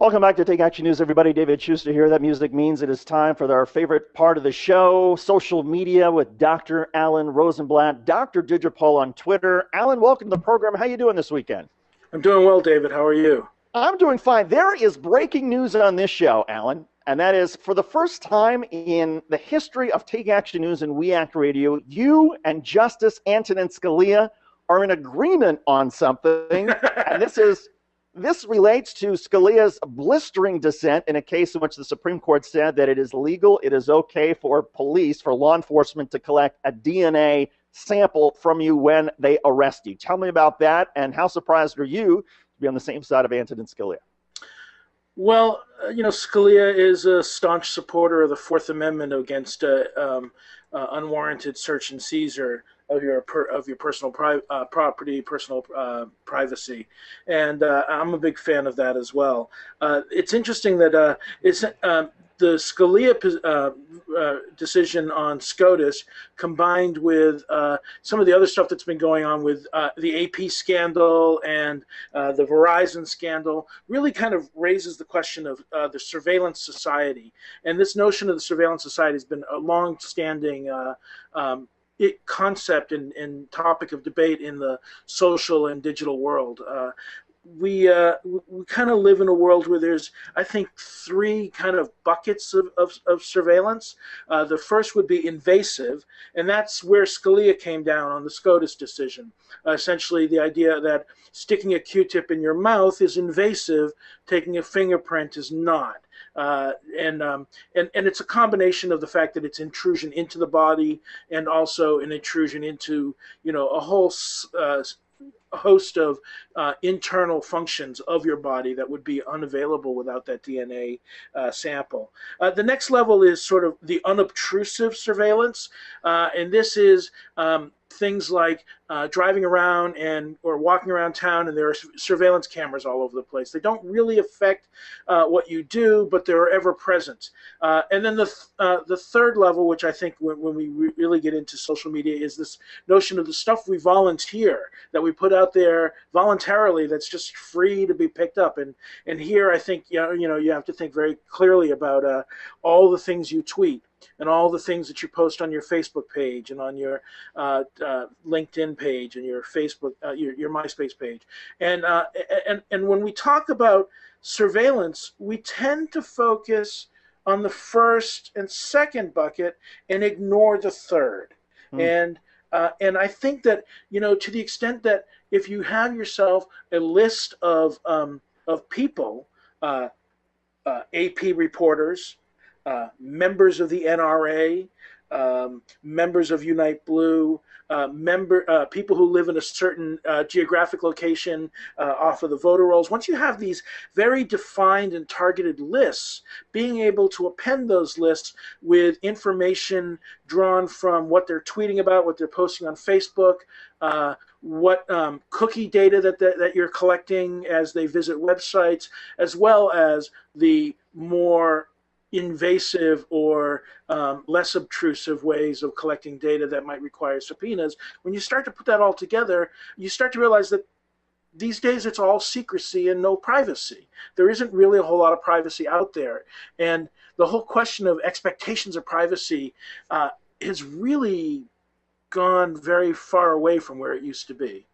Welcome back to Take Action News, everybody. David Shuster here. That music means it is time for our favorite part of the show, social media with Dr. Alan Rosenblatt, Dr. Digipol on Twitter. Alan, welcome to the program. How you doing this weekend? I'm doing well, David. How are you? I'm doing fine. There is breaking news on this show, Alan, and that is for the first time in the history of Take Action News and We Act Radio, you and Justice Antonin Scalia are in agreement on something, and this relates to Scalia's blistering dissent in a case in which the Supreme Court said that it is legal, it is okay for police, for law enforcement to collect a DNA sample from you when they arrest you. Tell me about that, and how surprised are you to be on the same side of Antonin Scalia? Well, Scalia is a staunch supporter of the Fourth Amendment against unwarranted search and seizure of your personal property, personal privacy, and I'm a big fan of that as well. It's interesting that the Scalia decision on SCOTUS, combined with some of the other stuff that's been going on with the AP scandal and the Verizon scandal, really kind of raises the question of the surveillance society. And this notion of the surveillance society has been a long-standing concept and topic of debate in the social and digital world. We kind of live in a world where there's, I think, three kind of buckets of surveillance. The first would be invasive, and that's where Scalia came down on the SCOTUS decision. Essentially, the idea that sticking a Q-tip in your mouth is invasive, taking a fingerprint is not. And it's a combination of the fact that it's intrusion into the body and also an intrusion into, a whole host of internal functions of your body that would be unavailable without that DNA sample. The next level is sort of the unobtrusive surveillance, and this is things like driving around or walking around town, and there are surveillance cameras all over the place. They don't really affect what you do, but they're ever present. And then the third level, which I think when we really get into social media, is this notion of the stuff we volunteer, that we put out there voluntarily, that's just free to be picked up. And here I think you have to think very clearly about all the things you tweet, and all the things that you post on your Facebook page and on your LinkedIn page and your Facebook, your MySpace page. And when we talk about surveillance, we tend to focus on the first and second bucket and ignore the third. And I think that, to the extent that if you have yourself a list of people, AP reporters, members of the NRA, members of Unite Blue, people who live in a certain geographic location off of the voter rolls. Once you have these very defined and targeted lists, being able to append those lists with information drawn from what they're tweeting about, what they're posting on Facebook, what cookie data that you're collecting as they visit websites, as well as the more invasive or less obtrusive ways of collecting data that might require subpoenas. When you start to put that all together, you start to realize that these days it's all secrecy and no privacy. There isn't really a whole lot of privacy out there. And the whole question of expectations of privacy has really gone very far away from where it used to be.